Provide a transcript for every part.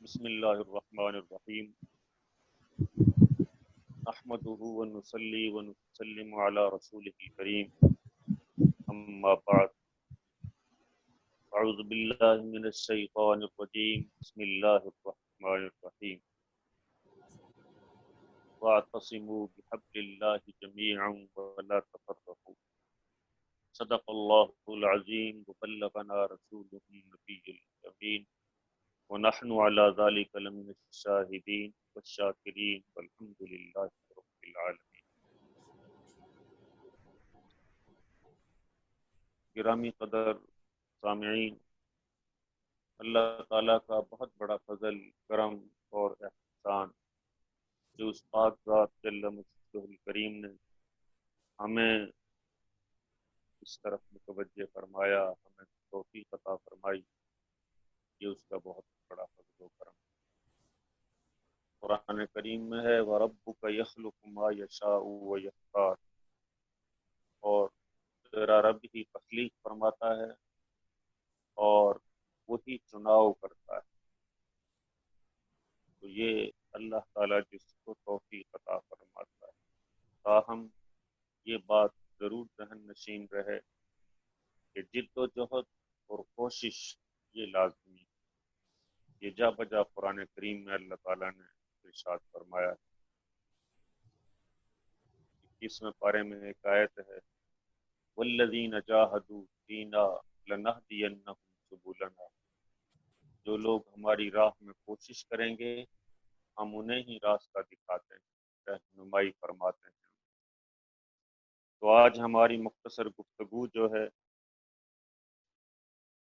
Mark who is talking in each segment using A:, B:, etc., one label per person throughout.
A: بسم اللہ الرحمن الرحیم نحمده ونصلی ونسلم علی رسولہ الکریم اما بعد اعوذ باللہ من الشیطان الرجیم بسم اللہ الرحمن الرحیم واعتصموا بحبل اللہ جميعا ولا تفرقوا صدق اللہ العظیم وبلغنا رسوله النبی الامین ونحن على ذلك لمن الشاهدين والشاكرين والحمد لله رب العالمين. گرامی قدر سامعین، اللہ تعالیٰ کا بہت بڑا فضل، کرم اور احسان جو اس پاک ذات جل مجدہ الکریم نے ہمیں اس طرف متوجہ فرمایا، ہمیں توفیق عطا فرمائی، یہ اس کا بہت بڑا فضل و کرم. قرآن کریم میں ہے وَرَبُّكَ يَخْلُقُ مَا يَشَاءُ وَيَخْتَارُ، اور تیرا رب ہی تخلیق فرماتا ہے اور وہی چناؤ کرتا ہے. تو یہ اللہ تعالیٰ جس کو توفیق عطا فرماتا ہے. تاہم یہ بات ضرور ذہن نشین رہے کہ جد و جہد اور کوشش یہ لازمی ہے. یہ جا بجا قرآن کریم میں اللہ تعالیٰ نے ارشاد فرمایا ہے. 21ویں پارے میں ایک آیت ہے وَالَّذِينَ جَاهَدُوا فِينَا لَنَهْدِيَنَّهُمْ سُبُلَنَا، جو لوگ ہماری راہ میں کوشش کریں گے ہم انہیں ہی راستہ دکھاتے ہیں، رہنمائی فرماتے ہیں. تو آج ہماری مختصر گفتگو جو ہے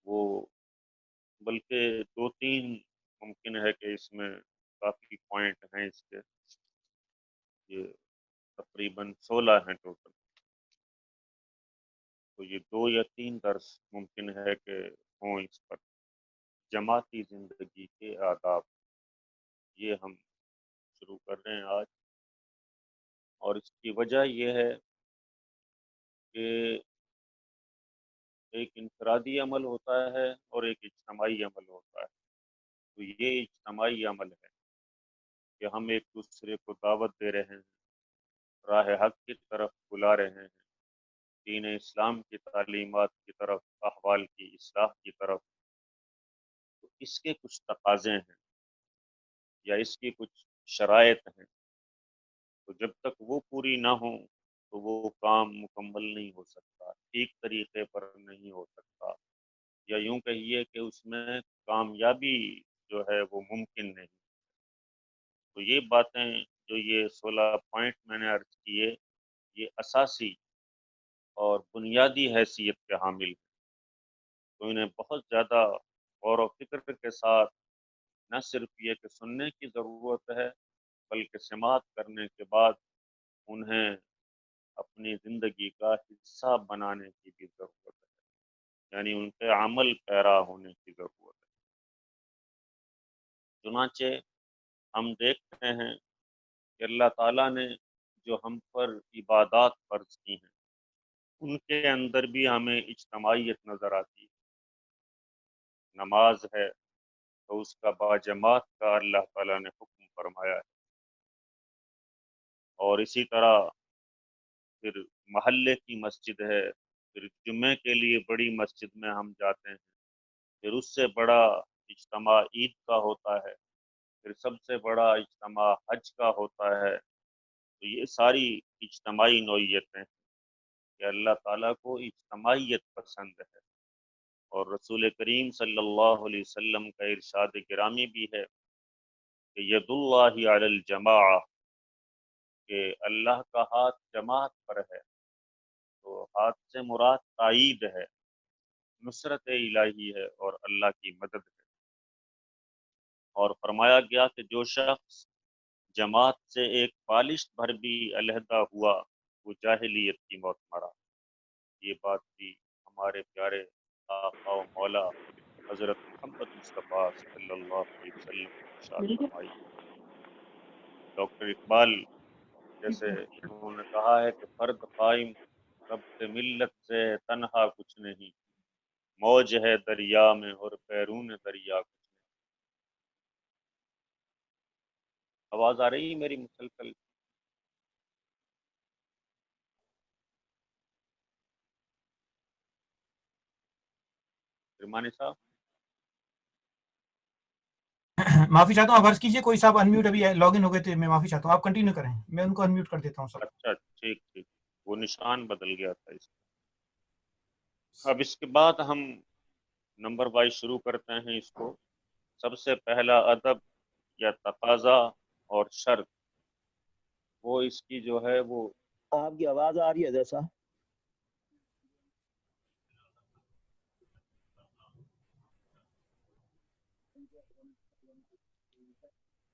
A: وہ بلکہ 2-3 ممکن ہے کہ اس میں کافی پوائنٹ ہیں اس کے، یہ تقریباً 16 ہیں ٹوٹل. تو یہ 2 یا 3 درس ممکن ہے کہ ہوں اس پر. جماعتی زندگی کے آداب، یہ ہم شروع کر رہے ہیں آج. اور اس کی وجہ یہ ہے کہ ایک انفرادی عمل ہوتا ہے اور ایک اجتماعی عمل ہوتا ہے. تو یہ اجتماعی عمل ہے کہ ہم ایک دوسرے کو دعوت دے رہے ہیں، راہ حق کی طرف بلا رہے ہیں، دین اسلام کی تعلیمات کی طرف، احوال کی اصلاح کی طرف. تو اس کے کچھ تقاضے ہیں یا اس کی کچھ شرائط ہیں. تو جب تک وہ پوری نہ ہوں تو وہ کام مکمل نہیں ہو سکتا، ٹھیک طریقے پر نہیں ہو سکتا، یا یوں کہیے کہ اس میں کامیابی جو ہے وہ ممکن نہیں. تو یہ باتیں جو یہ 16 پوائنٹ میں نے عرض کیے، یہ اساسی اور بنیادی حیثیت کے حامل ہیں. تو انہیں بہت زیادہ غور و فکر کے ساتھ نہ صرف یہ کہ سننے کی ضرورت ہے بلکہ سماعت کرنے کے بعد انہیں اپنی زندگی کا حصہ بنانے کی بھی ضرورت ہے، یعنی ان کے عمل پیرا ہونے کی ضرورت ہے. چنانچہ ہم دیکھتے ہیں کہ اللہ تعالیٰ نے جو ہم پر عبادات فرض کی ہیں ان کے اندر بھی ہمیں اجتماعیت نظر آتی ہے. نماز ہے تو اس کا باجماعت کا اللہ تعالیٰ نے حکم فرمایا ہے. اور اسی طرح پھر محلے کی مسجد ہے، پھر جمعے کے لیے بڑی مسجد میں ہم جاتے ہیں، پھر اس سے بڑا اجتماع عید کا ہوتا ہے، پھر سب سے بڑا اجتماع حج کا ہوتا ہے. تو یہ ساری اجتماعی نوعیتیں ہیں کہ اللہ تعالیٰ کو اجتماعیت پسند ہے. اور رسول کریم صلی اللہ علیہ وسلم کا ارشاد گرامی بھی ہے کہ ید اللہ علی الجماع، کہ اللہ کا ہاتھ جماعت پر ہے. تو ہاتھ سے مراد تائید ہے، نصرت الہی ہے اور اللہ کی مدد ہے. اور فرمایا گیا کہ جو شخص جماعت سے ایک بالشت بھر بھی علیحدہ ہوا وہ جاہلیت کی موت مرا. یہ بات بھی ہمارے پیارے آقا و مولا حضرت محمد مصطفیٰ صلی اللہ علیہ وسلم نے ارشاد فرمائی. ڈاکٹر اقبال جیسے انہوں نے کہا ہے کہ فرد قائم ربط ملت سے تنہا کچھ نہیں، موج ہے دریا میں اور بیرون دریا کچھ نہیں. آواز آ رہی ہے میری مسلسل؟ رحمانی صاحب؟
B: معافی چاہتا ہوں، آپ عرض کیجیے، کوئی صاحب انمیوٹ ابھی لاگ ان ہو گئے تھے، میں معافی چاہتا ہوں، آپ کنٹینیو کریں، میں ان کو انمیوٹ کر دیتا ہوں سب۔
A: اچھا ٹھیک ٹھیک، وہ نشان بدل گیا تھا اس اب اس کے بعد ہم نمبر وائز شروع کرتے ہیں اس کو۔ سب سے پہلا ادب یا تقاضا اور شرط، وہ اس کی جو ہے وہ
C: آپ کی آواز آ رہی ہے جیسا؟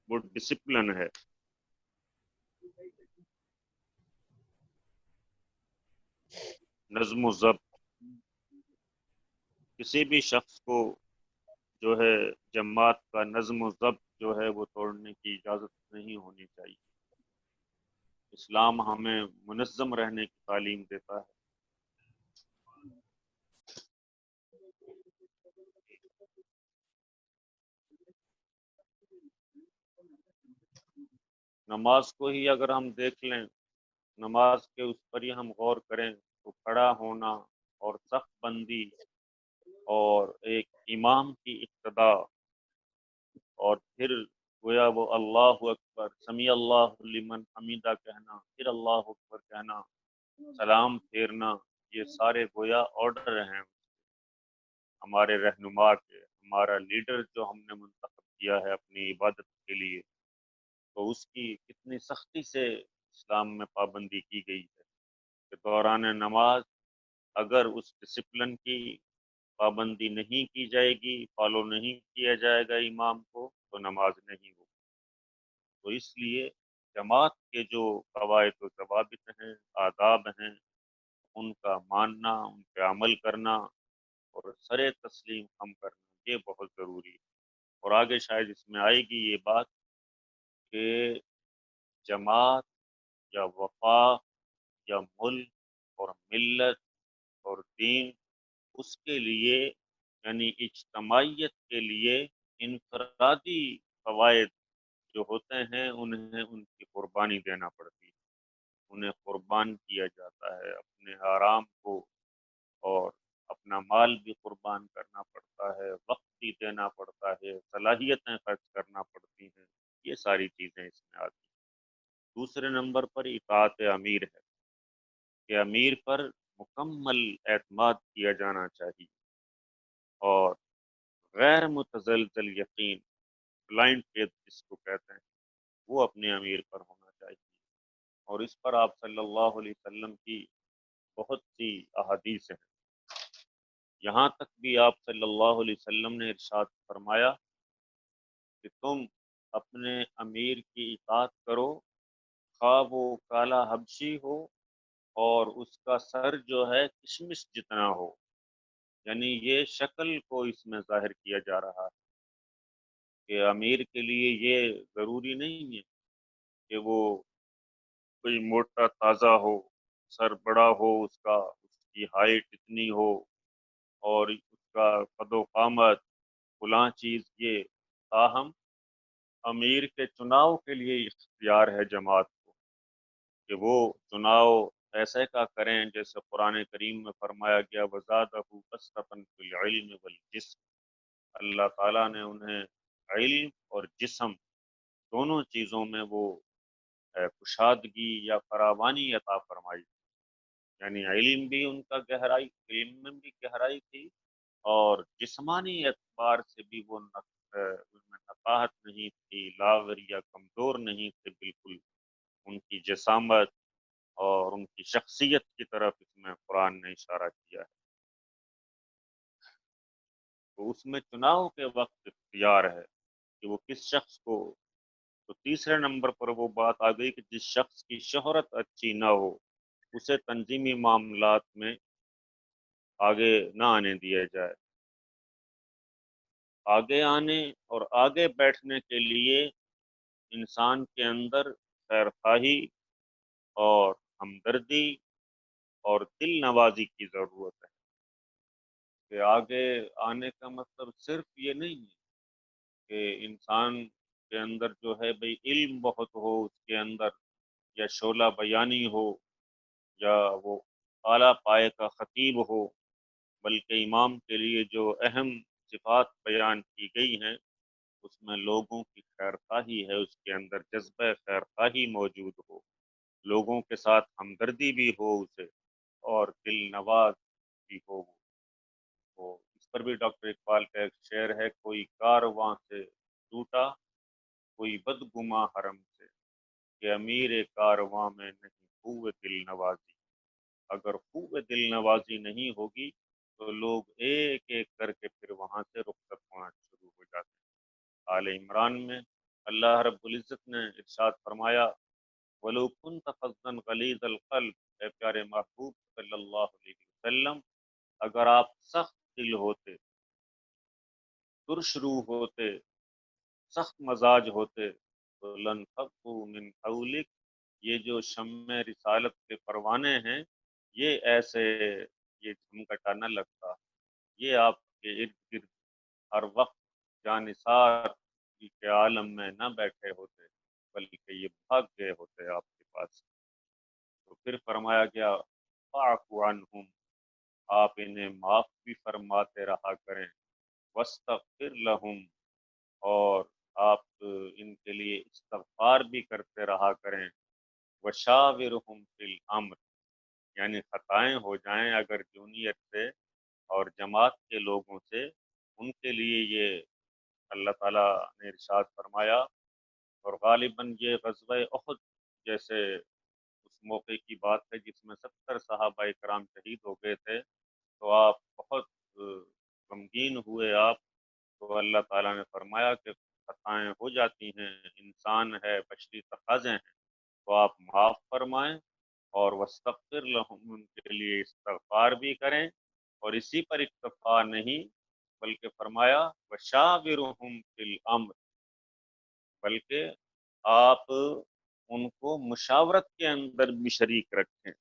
A: وہ ڈسپلن ہے۔ نظم و ضبط، کسی بھی شخص کو جو ہے جماعت کا نظم و ضبط جو ہے وہ توڑنے کی اجازت نہیں ہونی چاہیے۔ اسلام ہمیں منظم رہنے کی تعلیم دیتا ہے۔ نماز کو ہی اگر ہم دیکھ لیں، نماز کے اس پر ہی ہم غور کریں تو کھڑا ہونا اور صف بندی اور ایک امام کی اقتدا، اور پھر گویا وہ اللہ اکبر، سمیع اللہ لمن حمیدہ کہنا، پھر اللہ اکبر کہنا، سلام پھیرنا، یہ سارے گویا آرڈر ہیں ہمارے رہنما کے، ہمارا لیڈر جو ہم نے منتخب کیا ہے اپنی عبادت کے لیے، تو اس کی کتنی سختی سے اسلام میں پابندی کی گئی ہے کہ دوران نماز اگر اس ڈسپلن کی پابندی نہیں کی جائے گی، فالو نہیں کیا جائے گا امام کو، تو نماز نہیں ہوگی۔ تو اس لیے جماعت کے جو قواعد و ضوابط ہیں، آداب ہیں، ان کا ماننا، ان پہ عمل کرنا اور سر تسلیم ہم کرنا، یہ بہت ضروری ہے۔ اور آگے شاید اس میں آئے گی یہ بات کہ جماعت یا وفاق یا ملک اور ملت اور دین، اس کے لیے یعنی اجتماعیت کے لیے انفرادی فوائد جو ہوتے ہیں انہیں ان کی قربانی دینا پڑتی ہے، انہیں قربان کیا جاتا ہے، اپنے آرام کو اور اپنا مال بھی قربان کرنا پڑتا ہے، وقت بھی دینا پڑتا ہے، صلاحیتیں خرچ کرنا پڑتی ہیں، یہ ساری چیزیں اس میں آتی ہیں۔ دوسرے نمبر پر اطاعت امیر ہے کہ امیر پر مکمل اعتماد کیا جانا چاہیے، اور غیر متزلزل یقین، بلائنڈ فیتھ جس کو کہتے ہیں، وہ اپنے امیر پر ہونا چاہیے۔ اور اس پر آپ صلی اللہ علیہ وسلم کی بہت سی احادیث ہیں، یہاں تک بھی آپ صلی اللہ علیہ وسلم نے ارشاد فرمایا کہ تم اپنے امیر کی اطاعت کرو، خواہ وہ کالا حبشی ہو اور اس کا سر جو ہے کشمش جتنا ہو، یعنی یہ شکل کو اس میں ظاہر کیا جا رہا ہے کہ امیر کے لیے یہ ضروری نہیں ہے کہ وہ کوئی موٹا تازہ ہو، سر بڑا ہو، اس کی ہائٹ اتنی ہو اور اس کا قد و قامت فلاں چیز، یہ تاہم امیر کے چناؤ کے لیے اختیار ہے جماعت کو کہ وہ چناؤ ایسے کا کریں جیسے قرآن کریم میں فرمایا گیا وزادہ بسطۃ فی العلم والجسم، اللہ تعالیٰ نے انہیں علم اور جسم دونوں چیزوں میں وہ کشادگی یا فراوانی عطا فرمائی، یعنی علم بھی ان کا گہرائی، علم میں بھی گہرائی تھی، اور جسمانی اعتبار سے بھی وہ ان میں نقاہت نہیں تھی، لاغر یا کمزور نہیں تھے بالکل، ان کی جسامت اور ان کی شخصیت کی طرف اس میں قرآن نے اشارہ کیا ہے۔ تو اس میں چناؤ کے وقت اختیار ہے کہ وہ کس شخص کو۔ تو تیسرے نمبر پر وہ بات آ گئی کہ جس شخص کی شہرت اچھی نہ ہو اسے تنظیمی معاملات میں آگے نہ آنے دیا جائے۔ آگے آنے اور آگے بیٹھنے کے لیے انسان کے اندر خیر خواہی اور ہمدردی اور دل نوازی کی ضرورت ہے، کہ آگے آنے کا مطلب صرف یہ نہیں ہے کہ انسان کے اندر جو ہے بھئی علم بہت ہو اس کے اندر، یا شعلہ بیانی ہو، یا وہ اعلیٰ پائے کا خطیب ہو، بلکہ امام کے لیے جو اہم صفات بیان کی گئی ہیں اس میں لوگوں کی خیر خواہی ہے، اس کے اندر جذبہ خیر خواہی موجود ہو، لوگوں کے ساتھ ہمدردی بھی ہو اسے، اور دل نواز بھی ہو وہ۔ اس پر بھی ڈاکٹر اقبال کا ایک شعر ہے، کوئی کارواں سے ٹوٹا کوئی بدگماں حرم سے، کہ امیر کارواں میں نہیں خوب دل نوازی۔ اگر خوب دل نوازی نہیں ہوگی تو لوگ ایک ایک کر کے پھر وہاں سے رخصت ہونا شروع ہو جاتے ہیں۔ آل عمران میں اللہ رب العزت نے ارشاد فرمایا، وَلَوْ كُنْتَ فَظًّا غَلِيظَ الْقَلْبِ، اے پیارے محبوب صلی اللہ علیہ وسلم، اگر آپ سخت دل ہوتے، ترش روح ہوتے، سخت مزاج ہوتے، تو لَانفَضُّوا مِنْ حَوْلِكَ، یہ جو شمع رسالت کے پروانے ہیں یہ ایسے یہ جھمگٹا نہ لگتا، یہ آپ کے ارد گرد ہر وقت جانثار کے عالم میں نہ بیٹھے ہوتے، بلکہ یہ بھاگ گئے ہوتے آپ کے پاس۔ تو پھر فرمایا گیا، فَاعْفُ عَنْهُمْ، آپ انہیں معاف بھی فرماتے رہا کریں، وَاسْتَغْفِرْ لَهُمْ، اور آپ ان کے لیے استغفار بھی کرتے رہا کریں، وَشَاوِرْهُمْ فِي الْأَمْرِ، یعنی خطائیں ہو جائیں اگر جونیت سے اور جماعت کے لوگوں سے، ان کے لیے یہ اللہ تعالیٰ نے ارشاد فرمایا۔ اور غالباً یہ غزوہ احد جیسے اس موقع کی بات ہے جس میں 70 صحابہ کرام شہید ہو گئے تھے، تو آپ بہت غمگین ہوئے آپ، تو اللہ تعالیٰ نے فرمایا کہ خطائیں ہو جاتی ہیں، انسان ہے، بشری تقاضے ہیں، تو آپ معاف فرمائیں، اور واستغفر لہم، ان کے لیے استغفار بھی کریں، اور اسی پر اکتفا نہیں بلکہ فرمایا وشاورہم فی الامر، بلکہ آپ ان کو مشاورت کے اندر بھی شریک رکھیں،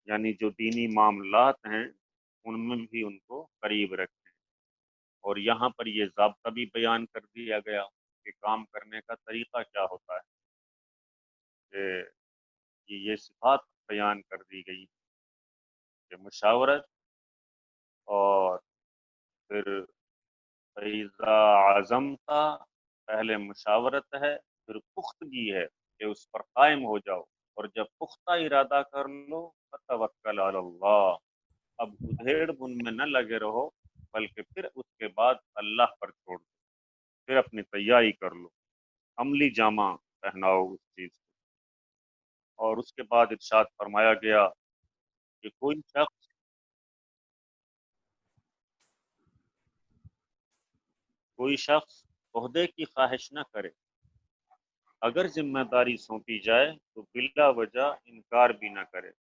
A: یعنی جو دینی معاملات ہیں ان میں بھی ان کو قریب رکھیں۔ اور یہاں پر یہ ضابطہ بھی بیان کر دیا گیا کہ کام کرنے کا طریقہ کیا ہوتا ہے، کہ یہ صفات بیان کر دی گئی کہ مشاورت، اور پھر فَإِذَا عَزَمْتَ، پہلے مشاورت ہے، پھر پختگی ہے کہ اس پر قائم ہو جاؤ، اور جب پختہ ارادہ کر لو فَتَوَكَّلْ عَلَى اللَّهِ، اب ادھیڑ بن میں نہ لگے رہو، بلکہ پھر اس کے بعد اللہ پر چھوڑ دو، پھر اپنی تیاری کر لو، عملی جامہ پہناؤ اس چیز کو۔ اور اس کے بعد ارشاد فرمایا گیا کہ کوئی شخص عہدے کی خواہش نہ کرے، اگر ذمہ داری سونپی جائے تو بلا وجہ انکار بھی نہ کرے،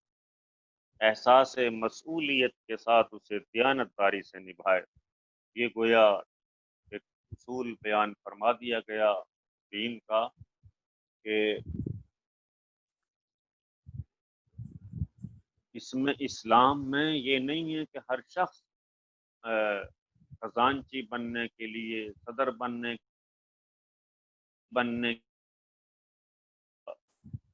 A: احساس مسئولیت کے ساتھ اسے دیانتداری سے نبھائے۔ یہ گویا ایک اصول بیان فرما دیا گیا دین کا کہ اس میں اسلام میں یہ نہیں ہے کہ ہر شخص خزانچی بننے کے لیے، صدر بننے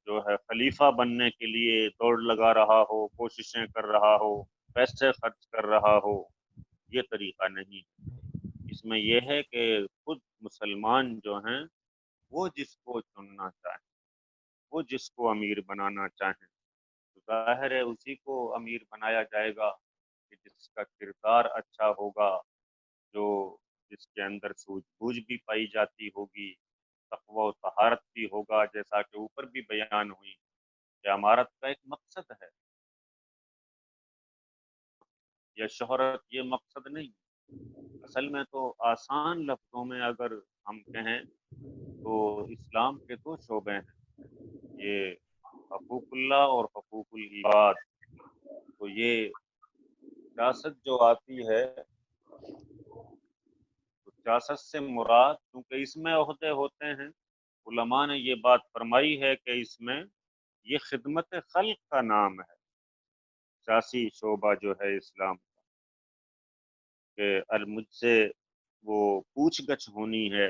A: جو ہے خلیفہ بننے کے لیے دوڑ لگا رہا ہو، کوششیں کر رہا ہو، پیسے خرچ کر رہا ہو، یہ طریقہ نہیں۔ اس میں یہ ہے کہ خود مسلمان جو ہیں وہ جس کو چننا چاہیں، وہ جس کو امیر بنانا چاہیں، تو ظاہر ہے اسی کو امیر بنایا جائے گا کہ جس کا کردار اچھا ہوگا، جس کے اندر سوجھ بوجھ بھی پائی جاتی ہوگی، تقوی و طہارت بھی ہوگا، جیسا کہ اوپر بھی بیان ہوئی کہ امارت کا ایک مقصد ہے، یا شہرت یہ مقصد نہیں۔ اصل میں تو آسان لفظوں میں اگر ہم کہیں تو اسلام کے دو شعبے ہیں، یہ حقوق اللہ اور حقوق العباد۔ تو یہ سیاست جو آتی ہے، تو سیاست سے مراد کیونکہ اس میں عہدے ہوتے ہیں، علماء نے یہ بات فرمائی ہے کہ اس میں یہ خدمت خلق کا نام ہے، سیاسی شعبہ جو ہے اسلام کہ مجھ سے وہ پوچھ گچھ ہونی ہے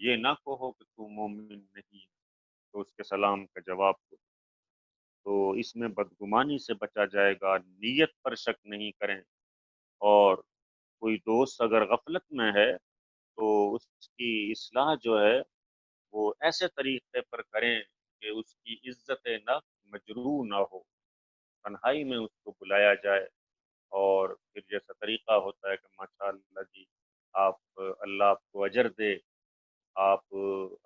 A: یہ نہ کہو کہ تو مومن نہیں ہے تو اس کے سلام کا جواب دو۔ تو اس میں بدگمانی سے بچا جائے گا، نیت پر شک نہیں کریں، اور کوئی دوست اگر غفلت میں ہے تو اس کی اصلاح جو ہے وہ ایسے طریقے پر کریں کہ اس کی عزت نفس مجروح نہ ہو، تنہائی میں اس کو بلایا جائے، اور پھر جیسا طریقہ ہوتا ہے کہ ماشاء اللہ جی آپ اللہ آپ کو اجر دے، آپ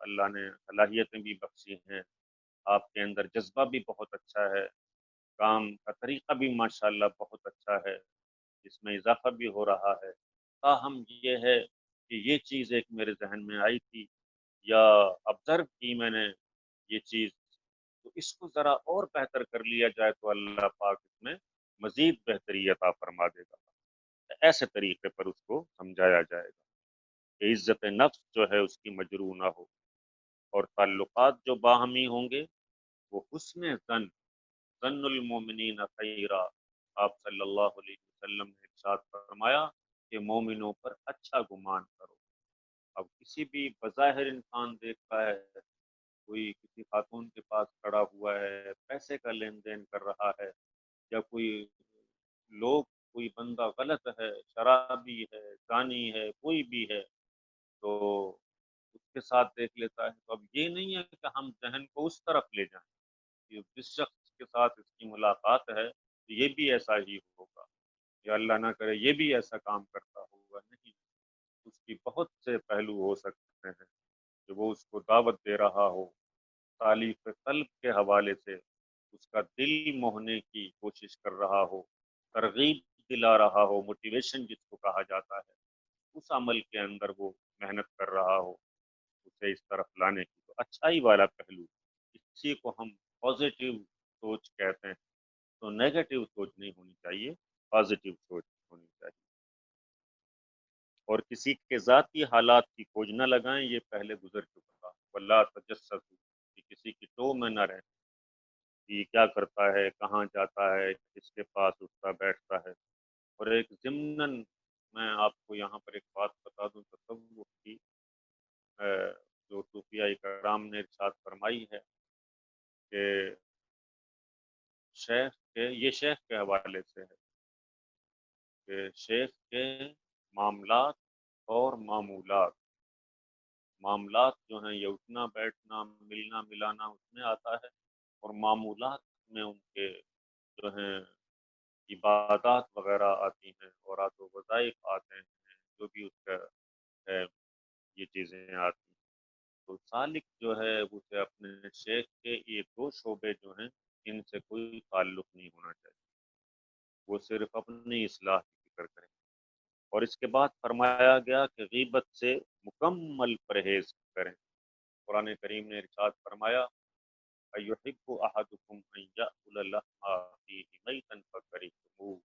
A: اللہ نے صلاحیتیں بھی بخشی ہیں، آپ کے اندر جذبہ بھی بہت اچھا ہے، کام کا طریقہ بھی ماشاءاللہ بہت اچھا ہے، اس میں اضافہ بھی ہو رہا ہے، تاہم یہ ہے کہ یہ چیز ایک میرے ذہن میں آئی تھی یا آبزرو کی میں نے یہ چیز، تو اس کو ذرا اور بہتر کر لیا جائے تو اللہ پاک اس میں مزید بہتری عطا فرما دے گا۔ ایسے طریقے پر اس کو سمجھایا جائے گا کہ عزت نفس جو ہے اس کی مجروح نہ ہو، اور تعلقات جو باہمی ہوں گے وہ حسن ظن المومنین خیرا، آپ صلی اللہ علیہ وسلم نے ارشاد فرمایا کہ مومنوں پر اچھا گمان کرو۔ اب کسی بھی بظاہر انسان دیکھتا ہے کوئی کسی خاتون کے پاس کھڑا ہوا ہے، پیسے کا لین دین کر رہا ہے، یا کوئی بندہ غلط ہے، شرابی ہے، زانی ہے، کوئی بھی ہے، تو اس کے ساتھ دیکھ لیتا ہے، تو اب یہ نہیں ہے کہ ہم ذہن کو اس طرف لے جائیں کہ جس شخص کے ساتھ اس کی ملاقات ہے تو یہ بھی ایسا ہی ہوگا، یا اللہ نہ کرے یہ بھی ایسا کام کرتا ہوگا، نہیں، اس کی بہت سے پہلو ہو سکتے ہیں کہ وہ اس کو دعوت دے رہا ہو، تالیف قلب کے حوالے سے اس کا دل موہنے کی کوشش کر رہا ہو، ترغیب دلا رہا ہو، موٹیویشن جس کو کہا جاتا ہے، اس عمل کے اندر وہ محنت کر رہا ہو اسے اس طرف لانے کی، تو اچھائی والا پہلو، اسی کو ہم پازیٹیو سوچ کہتے ہیں، تو نیگیٹو سوچ نہیں ہونی چاہیے، پازیٹیو سوچ ہونی چاہیے، اور کسی کے ذاتی حالات کی کھوج نہ لگائیں، یہ پہلے گزر چکا، واللہ تجسسوا، کہ کسی کی ٹو میں نہ رہیں کہ یہ کیا کرتا ہے، کہاں جاتا ہے، کس کے پاس اٹھتا بیٹھتا ہے۔ اور ایک ضمناً میں آپ کو یہاں پر ایک بات بتا دوں تصوف کی، جو صوفیاء کرام نے ارشاد فرمائی ہے کہ یہ شیخ کے حوالے سے ہے کہ شیخ کے معاملات اور معاملات جو ہیں یہ اٹھنا بیٹھنا ملنا ملانا اس میں آتا ہے، اور معمولات میں ان کے جو ہیں عبادات وغیرہ آتی ہیں، اور وظائف آتے ہیں، جو بھی اس کا ہے یہ چیزیں آتی ہیں، تو سالک جو ہے اسے اپنے شیخ کے یہ دو شعبے جو ہیں ان سے کوئی تعلق نہیں ہونا چاہیے، وہ صرف اپنی اصلاح کی فکر کریں، اور اس کے بعد فرمایا گیا کہ غیبت سے مکمل پرہیز کریں۔ قرآن کریم نے ارشاد فرمایا ایحب احدکم ان یأکل لحم اخیہ میتا فکرہتموہ،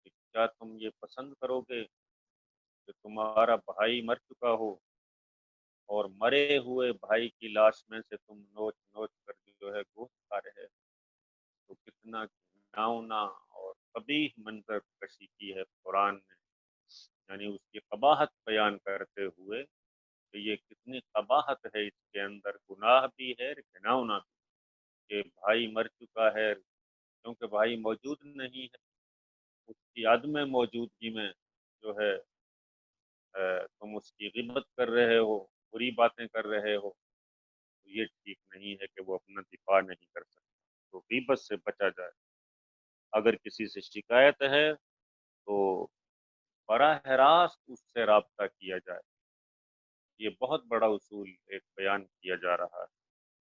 A: کیا تم یہ پسند کرو گے کہ تمہارا بھائی مر چکا ہو اور مرے ہوئے بھائی کی لاش میں سے تم نوچ نوچ کر جو ہے گوشت کھا رہے ہو؟ تو کتنا گھناؤنا اور قبیح منظر کشی کی ہے قرآن نے، یعنی اس کی قباحت بیان کرتے ہوئے کہ یہ کتنی قباحت ہے اس کے اندر، گناہ بھی ہے گھناؤنا بھی، کہ بھائی مر چکا ہے کیونکہ بھائی موجود نہیں ہے، اس کی عدم موجودگی میں جو ہے تم اس کی غیبت کر رہے ہو، بری باتیں کر رہے ہو، تو یہ ٹھیک نہیں ہے کہ وہ اپنا دفاع نہیں کر سکتا، تو غیبت سے بچا جائے، اگر کسی سے شکایت ہے تو براہ راست اس سے رابطہ کیا جائے، یہ بہت بڑا اصول ایک بیان کیا جا رہا ہے،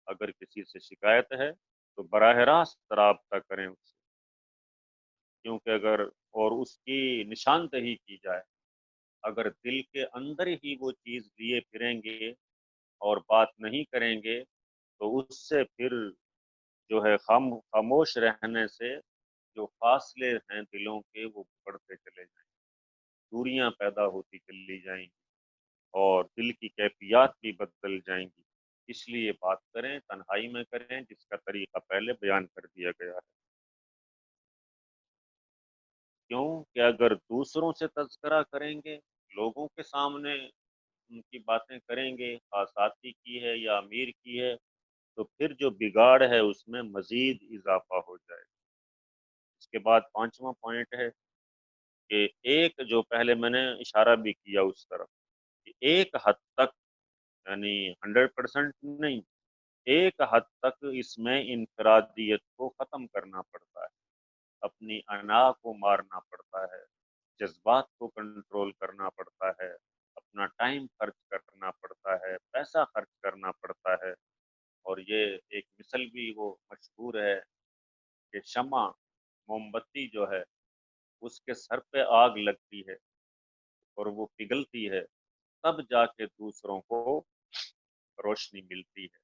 A: اگر کسی سے شکایت ہے تو براہ راست رابطہ کریں اس سے، کیونکہ اگر اور اس کی نشاندہی کی جائے، اگر دل کے اندر ہی وہ چیز لیے پھریں گے اور بات نہیں کریں گے تو اس سے پھر جو ہے خاموش رہنے سے جو فاصلے ہیں دلوں کے وہ بڑھتے چلے جائیں، دوریاں پیدا ہوتی چلی جائیں گی، اور دل کی کیفیات بھی بدل جائیں گی، اس لیے بات کریں، تنہائی میں کریں، جس کا طریقہ پہلے بیان کر دیا گیا ہے، کیوں کہ اگر دوسروں سے تذکرہ کریں گے، لوگوں کے سامنے ان کی باتیں کریں گے، خاصاتی کی ہے یا امیر کی ہے، تو پھر جو بگاڑ ہے اس میں مزید اضافہ ہو جائے گا۔ اس کے بعد 5واں پوائنٹ ہے کہ ایک، جو پہلے میں نے اشارہ بھی کیا اس طرف، کہ ایک حد تک، یعنی 100% نہیں، ایک حد تک اس میں انفرادیت کو ختم کرنا پڑتا ہے، اپنی انا کو مارنا پڑتا ہے، جذبات کو کنٹرول کرنا پڑتا ہے، اپنا ٹائم خرچ کرنا پڑتا ہے، پیسہ خرچ کرنا پڑتا ہے۔ اور یہ ایک مثل بھی وہ مشہور ہے کہ شمع، موم بتی جو ہے، اس کے سر پہ آگ لگتی ہے اور وہ پگھلتی ہے، تب جا کے دوسروں کو روشنی ملتی ہے۔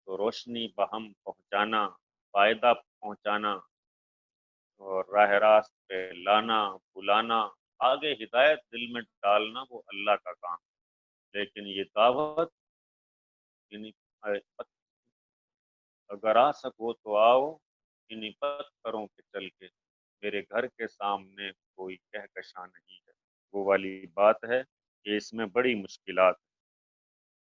A: تو روشنی بہم پہنچانا، فائدہ پہنچانا اور راہ راست پہ لانا، بلانا، آگے ہدایت دل میں ڈالنا، وہ اللہ کا کام ہے۔ لیکن یہ دعوت، یعنی اگر آ سکو تو آؤ، انہیں پتھروں پہ چل کے، میرے گھر کے سامنے کوئی کہکشاں نہیں ہے، وہ والی بات ہے کہ اس میں بڑی مشکلات ہیں۔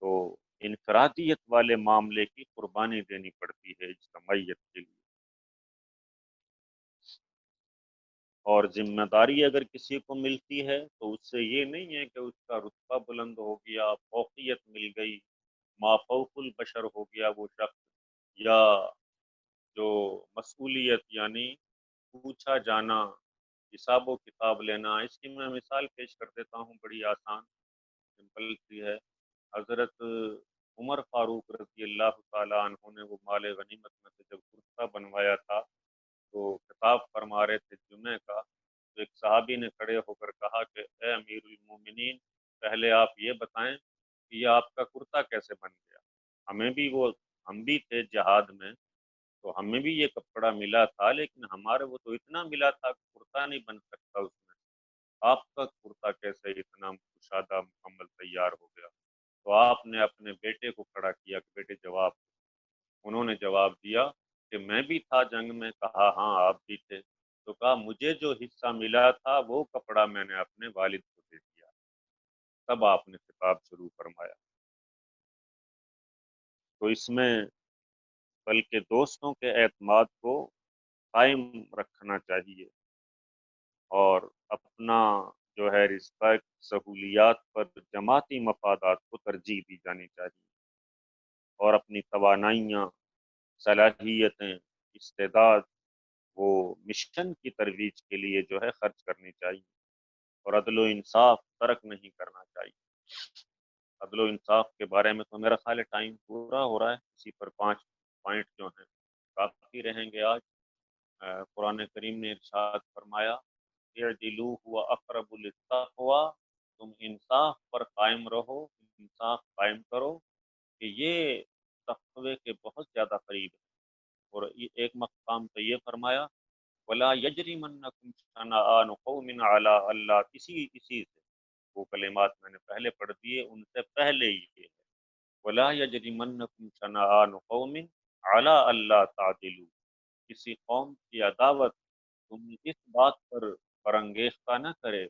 A: تو انفرادیت والے معاملے کی قربانی دینی پڑتی ہے اجتماعیت کے لیے، اور ذمہ داری اگر کسی کو ملتی ہے تو اس سے یہ نہیں ہے کہ اس کا رتبہ بلند ہو گیا، فوقیت مل گئی، ما فوق البشر ہو گیا وہ شخص، یا جو مسئولیت، یعنی پوچھا جانا، حساب و کتاب لینا۔ اس کی میں مثال پیش کر دیتا ہوں، بڑی آسان سمپل سی ہے۔ حضرت عمر فاروق رضی اللہ تعالیٰ عنہ نے وہ مال غنیمت میں سے جب کرتا بنوایا تھا تو خطاب فرما رہے تھے جمعے کا، تو ایک صحابی نے کھڑے ہو کر کہا کہ اے امیر المومنین، پہلے آپ یہ بتائیں کہ یہ آپ کا کرتا کیسے بن گیا؟ ہم بھی تھے جہاد میں، تو ہمیں بھی یہ کپڑا ملا تھا، لیکن ہمارے وہ تو اتنا ملا تھا کہ کرتا نہیں بن سکتا اس میں، آپ کا کرتا کیسے اتنا کشادہ مکمل تیار ہو گیا؟ تو آپ نے اپنے بیٹے کو کھڑا کیا کہ بیٹے جواب۔ انہوں نے جواب دیا کہ میں بھی تھا جنگ میں۔ کہا ہاں آپ بھی تھے۔ تو کہا مجھے جو حصہ ملا تھا وہ کپڑا میں نے اپنے والد کو دے دیا۔ تب آپ نے خطاب شروع فرمایا۔ تو اس میں بلکہ دوستوں کے اعتماد کو قائم رکھنا چاہیے، اور اپنا جو ہے رسپیکٹ، سہولیات پر جماعتی مفادات کو ترجیح دی جانی چاہیے، اور اپنی توانائیاں، صلاحیتیں، استعداد وہ مشن کی ترویج کے لیے جو ہے خرچ کرنی چاہیے، اور عدل و انصاف ترک نہیں کرنا چاہیے۔ عدل و انصاف کے بارے میں تو میرا خیال ہے ٹائم پورا ہو رہا ہے، اسی پر 5 پوائنٹ جو ہیں کافی رہیں گے آج۔ قرآن کریم نے ارشاد فرمایا اعدلوا هو اقرب للتقوی، تم انصاف پر قائم رہو، انصاف قائم کرو، کہ یہ تقوی کے بہت زیادہ قریب ہے۔ اور ایک مقام پہ یہ فرمایا ولا یجرمنکم شنآن قوم علی اللہ، اسی سے وہ کلمات میں نے پہلے پڑھ دیے، ان سے پہلے یہ ہے ولا یجرمنکم شنآن قوم علی اللہ تعدلوا، کسی قوم کی عداوت تم اس بات پر برانگیختہ نہ کرے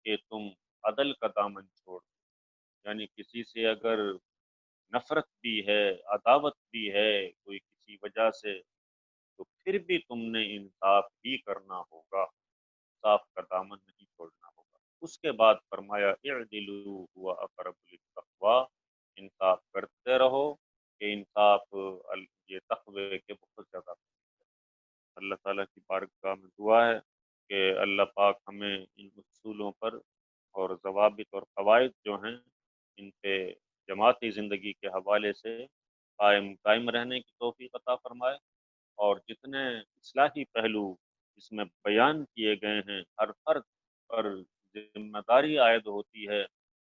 A: کہ تم عدل کا دامن چھوڑ، یعنی کسی سے اگر نفرت بھی ہے، عداوت بھی ہے کوئی کسی وجہ سے، تو پھر بھی تم نے انصاف ہی کرنا ہوگا، انصاف کا دامن نہیں چھوڑنا ہوگا۔ اس کے بعد فرمایا اعدلوا هو اقرب للتقوی، انصاف کرتے رہو کہ انصاف یہ تقوی کے بہت زیادہ۔ اللہ تعالیٰ کی بارگاہ میں دعا ہے کہ اللہ پاک ہمیں ان اصولوں پر اور ضوابط اور قواعد جو ہیں ان پہ جماعتی زندگی کے حوالے سے قائم رہنے کی توفیق عطا فرمائے، اور جتنے اصلاحی پہلو اس میں بیان کیے گئے ہیں، ہر فرد پر ذمہ داری عائد ہوتی ہے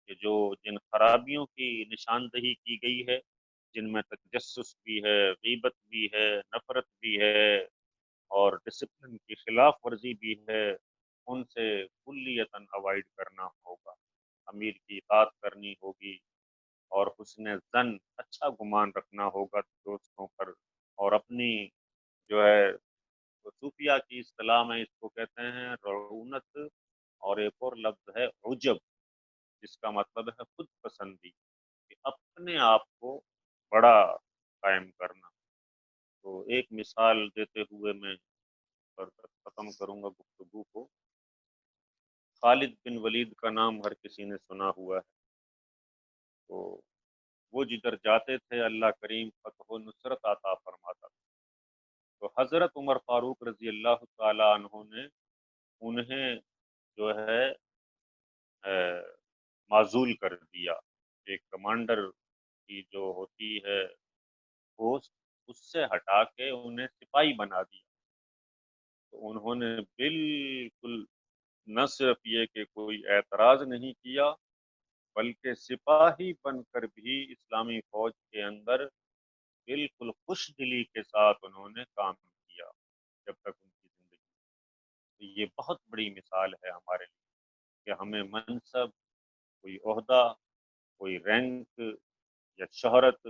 A: کہ جو جن خرابیوں کی نشاندہی کی گئی ہے، جن میں تجسس بھی ہے، غیبت بھی ہے، نفرت بھی ہے، اور ڈسپلن کی خلاف ورزی بھی ہے، ان سے کلیتاً اوائڈ کرنا ہوگا، امیر کی اطاعت کرنی ہوگی، اور حسن ظن، اچھا گمان رکھنا ہوگا دوستوں پر، اور اپنی جو ہے صوفیہ کی اصطلاح میں اس کو کہتے ہیں رعونت، اور ایک اور لفظ ہے عجب، جس کا مطلب ہے خود پسندی، کہ اپنے آپ کو بڑا قائم کرنا۔ تو ایک مثال دیتے ہوئے میں ختم کروں گا گفتگو کو۔ خالد بن ولید کا نام ہر کسی نے سنا ہوا ہے۔ تو وہ جدھر جاتے تھے اللہ کریم فتح و نصرت عطا فرماتا تھا۔ تو حضرت عمر فاروق رضی اللہ تعالی عنہ نے انہیں جو ہے معزول کر دیا۔ ایک کمانڈر کی جو ہوتی ہے پوسٹ، اس سے ہٹا کے انہیں سپاہی بنا دیا۔ تو انہوں نے بالکل نہ صرف یہ کہ کوئی اعتراض نہیں کیا، بلکہ سپاہی بن کر بھی اسلامی فوج کے اندر بالکل خوش دلی کے ساتھ انہوں نے کام کیا جب تک ان کی زندگی۔ تو یہ بہت بڑی مثال ہے ہمارے لیے کہ ہمیں منصب، کوئی عہدہ، کوئی رینک یا شہرت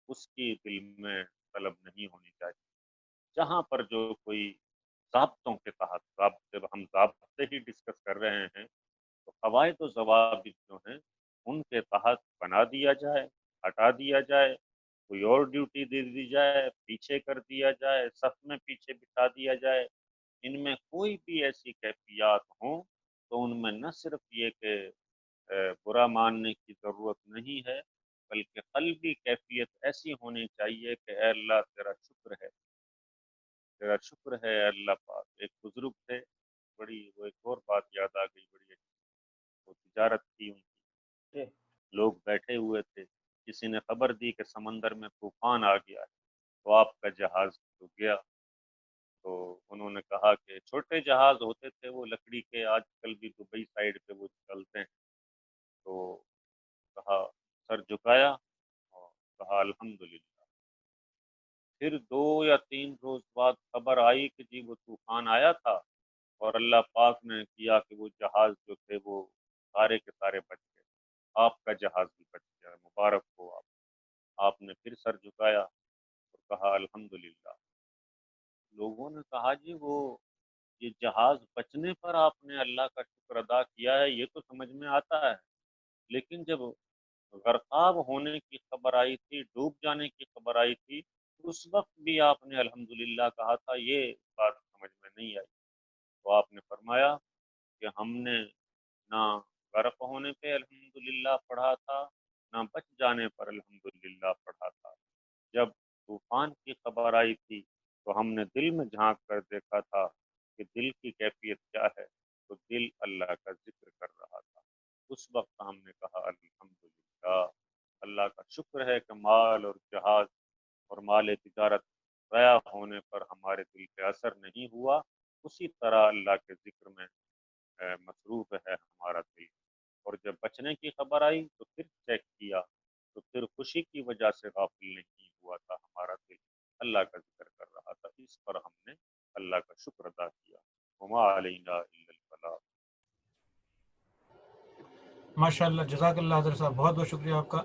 A: اس کی دل میں طلب نہیں ہونی چاہیے۔ جہاں پر جو کوئی ضابطوں کے تحت، ہم ضابطے ہی ڈسکس کر رہے ہیں، تو قواعد و ضوابط جو ہیں ان کے تحت بنا دیا جائے، ہٹا دیا جائے، کوئی اور ڈیوٹی دے دی جائے، پیچھے کر دیا جائے، صف میں پیچھے بٹھا دیا جائے۔ ان میں کوئی بھی ایسی کیفیات ہوں تو ان میں نہ صرف یہ کہ برا ماننے کی ضرورت نہیں ہے، بلکہ قلبی کیفیت ایسی ہونی چاہیے کہ اے اللہ تیرا شکر ہے، تیرا شکر ہے اے اللہ پاک۔ ایک بزرگ تھے، وہ ایک اور بات یاد آ گئی بڑی اچھی، وہ تجارت تھی ان کی، لوگ بیٹھے ہوئے تھے، کسی نے خبر دی کہ سمندر میں طوفان آ گیا ہے، تو آپ کا جہاز ڈوب گیا۔ تو انہوں نے کہا کہ چھوٹے جہاز ہوتے تھے وہ لکڑی کے، آج کل بھی دبئی سائڈ پہ وہ چلتے ہیں۔ تو کہا، سر جھکایا اور کہا الحمدللہ۔ پھر 2 یا 3 روز بعد خبر آئی کہ جی وہ طوفان آیا تھا اور اللہ پاک نے کیا کہ وہ جہاز جو تھے وہ سارے کے سارے بچ گئے، آپ کا جہاز بھی بچ گیا، مبارک ہو آپ۔ آپ نے پھر سر جھکایا اور کہا الحمدللہ۔ لوگوں نے کہا جی وہ یہ جہاز بچنے پر آپ نے اللہ کا شکر ادا کیا ہے، یہ تو سمجھ میں آتا ہے، لیکن جب غرقاب ہونے کی خبر آئی تھی، ڈوب جانے کی خبر آئی تھی، اس وقت بھی آپ نے الحمدللہ کہا تھا، یہ بات سمجھ میں نہیں آئی۔ تو آپ نے فرمایا کہ ہم نے نہ غرق ہونے پہ الحمدللہ پڑھا تھا، نہ بچ جانے پر الحمدللہ پڑھا تھا۔ جب طوفان کی خبر آئی تھی تو ہم نے دل میں جھانک کر دیکھا تھا کہ دل کی کیفیت کیا ہے، تو دل اللہ کا ذکر کر رہا تھا۔ اس وقت ہم نے کہا الحمدللہ، اللہ کا شکر ہے کہ مال اور جہاز اور مال تجارت ضائع ہونے پر ہمارے دل پہ اثر نہیں ہوا۔ اسی طرح اللہ کے ذکر میں مصروف ہے ہمارا دل۔ اور جب بچنے کی خبر آئی تو پھر چیک کیا، تو پھر خوشی کی وجہ سے غافل نہیں ہوا تھا ہمارا دل، اللہ کا ذکر کر رہا تھا۔ اس پر ہم نے اللہ کا شکر ادا کیا۔ وما علینا الا البلاغ۔
B: ماشاء اللہ، جزاک اللہ حضرت صاحب، بہت بہت شکریہ آپ کا۔